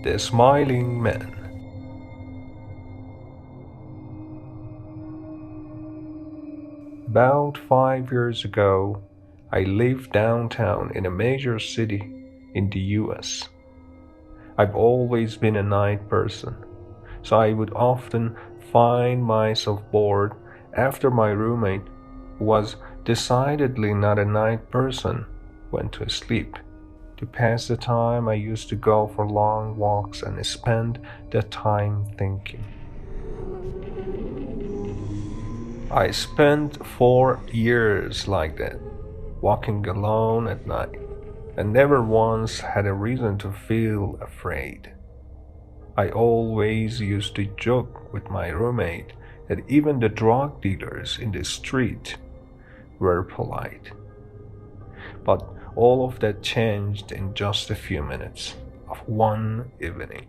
The Smiling Man. About 5 years ago, I lived downtown in a major city in the US. I've always been a night person, so I would often find myself bored after my roommate, who was decidedly not a night person, went to sleep. To pass the time, I used to go for long walks and spend the time thinking. I spent 4 years like that, walking alone at night, and never once had a reason to feel afraid. I always used to joke with my roommate that even the drug dealers in the street were polite. But all of that changed in just a few minutes of one evening.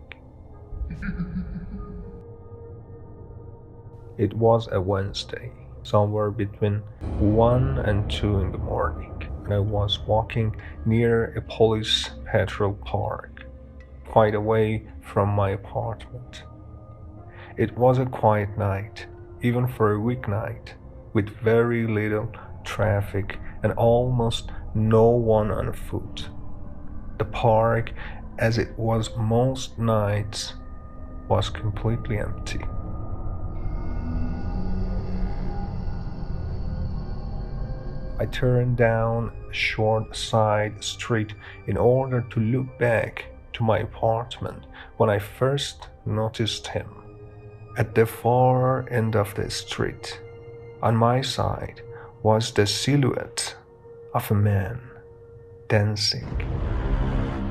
It was a Wednesday, somewhere between 1 and 2 in the morning, and I was walking near a police patrol park, quite away from my apartment. It was a quiet night, even for a weeknight, with very little traffic and almost no one on foot. The park, as it was most nights, was completely empty. I turned down a short side street in order to look back to my apartment when I first noticed him. At the far end of the street, on my side, was the silhouette of a man dancing.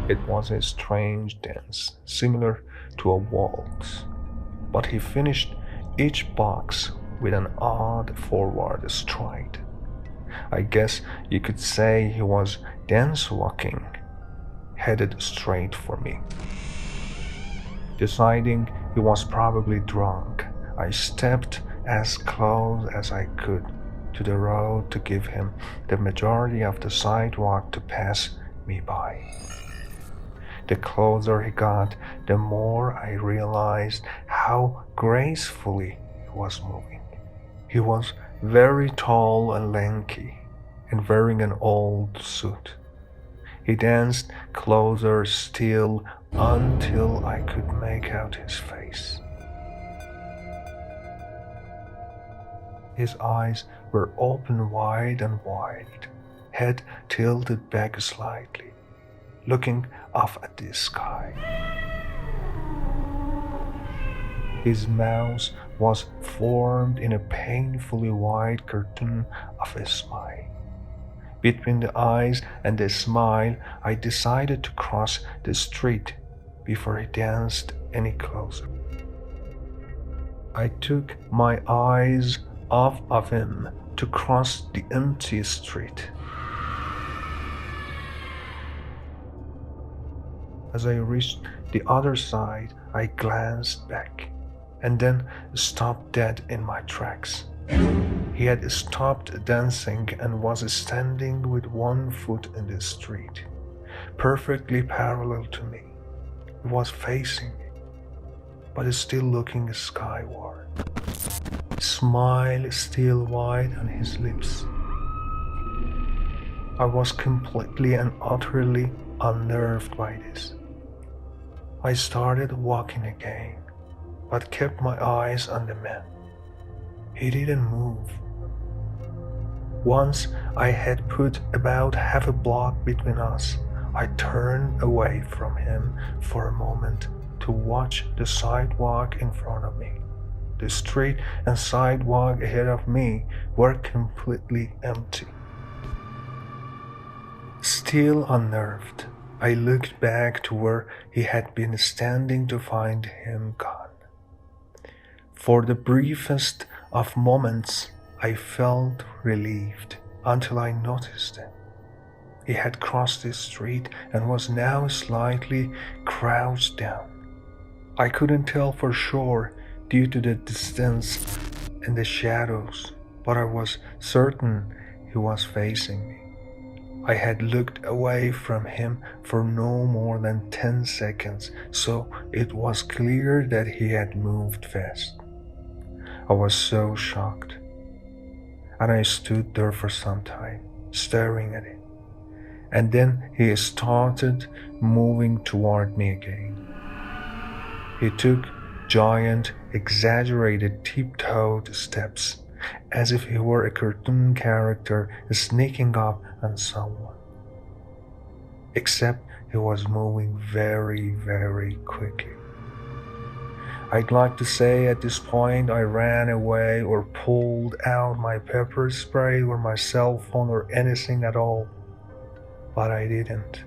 It was a strange dance, similar to a waltz, but he finished each box with an odd forward stride. I guess you could say he was dance walking, headed straight for me. Deciding he was probably drunk, I stepped as close as I could to the road to give him the majority of the sidewalk to pass me by. The closer he got, the more I realized how gracefully he was moving. He was very tall and lanky, and wearing an old suit. He danced closer still until I could make out his face. His eyes were open wide and wide, head tilted back slightly, looking off at the sky. His mouth was formed in a painfully wide cartoon of a smile. Between the eyes and the smile, I decided to cross the street before he danced any closer. I took my eyes off of him to cross the empty street. As I reached the other side, I glanced back and then stopped dead in my tracks. He had stopped dancing and was standing with one foot in the street, perfectly parallel to me. He was facing me, but still looking skyward. Smile still wide on his lips. I was completely and utterly unnerved by this. I started walking again, but kept my eyes on the man. He didn't move. Once I had put about half a block between us, I turned away from him for a moment to watch the sidewalk in front of me. The street and sidewalk ahead of me were completely empty. Still unnerved, I looked back to where he had been standing to find him gone. For the briefest of moments, I felt relieved until I noticed him. He had crossed the street and was now slightly crouched down. I couldn't tell for sure due to the distance and the shadows, but I was certain he was facing me. I had looked away from him for no more than 10 seconds, so it was clear that he had moved fast. I was so shocked, and I stood there for some time, staring at it. And then he started moving toward me again. He took giant, exaggerated, tiptoed steps, as if he were a cartoon character sneaking up on someone. Except he was moving very, very quickly. I'd like to say at this point I ran away or pulled out my pepper spray or my cell phone or anything at all, but I didn't.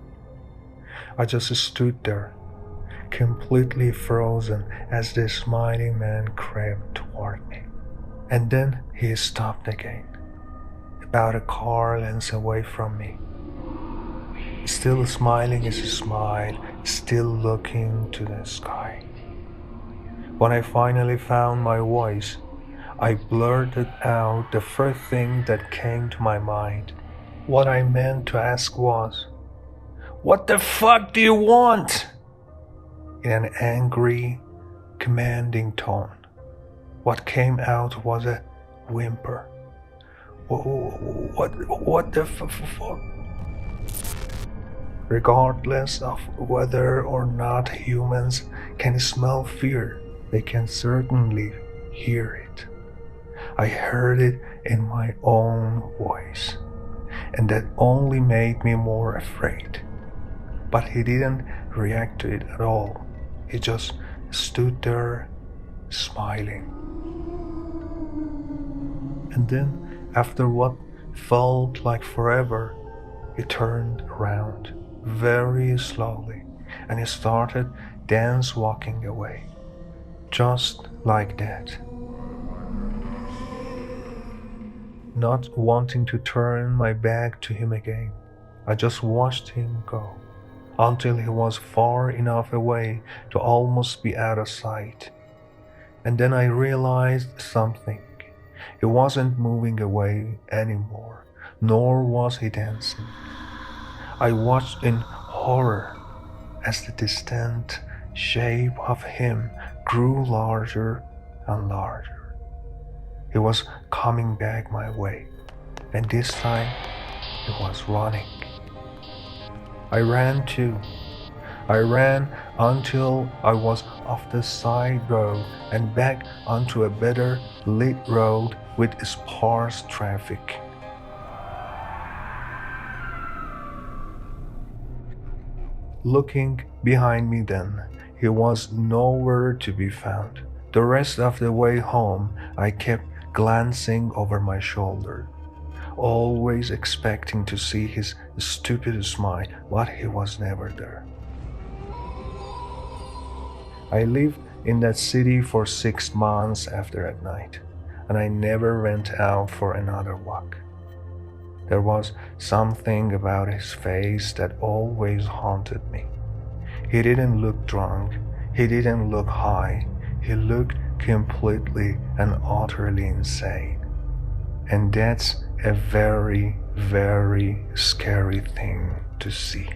I just stood there, completely frozen as the smiling man crept toward me. And then he stopped again, about a car length away from me. Still smiling his smile, still looking to the sky. When I finally found my voice, I blurted out the first thing that came to my mind. What I meant to ask was, "What the fuck do you want?" in an angry, commanding tone. What came out was a whimper. What the fuck? Regardless of whether or not humans can smell fear, they can certainly hear it. I heard it in my own voice, and that only made me more afraid. But he didn't react to it at all. He just stood there, smiling. And then, after what felt like forever, he turned around very slowly and he started dance walking away. Just like that. Not wanting to turn my back to him again, I just watched him go until he was far enough away to almost be out of sight. And then I realized something. He wasn't moving away anymore, nor was he dancing. I watched in horror as the distant shape of him grew larger and larger. He was coming back my way, and this time he was running. I ran too. I ran until I was off the side road and back onto a better lit road with sparse traffic. Looking behind me then, he was nowhere to be found. The rest of the way home, I kept glancing over my shoulder, always expecting to see his stupid smile, but he was never there. I lived in that city for 6 months after that night, and I never went out for another walk. There was something about his face that always haunted me. He didn't look drunk, he didn't look high, he looked completely and utterly insane. And that's a very, very scary thing to see.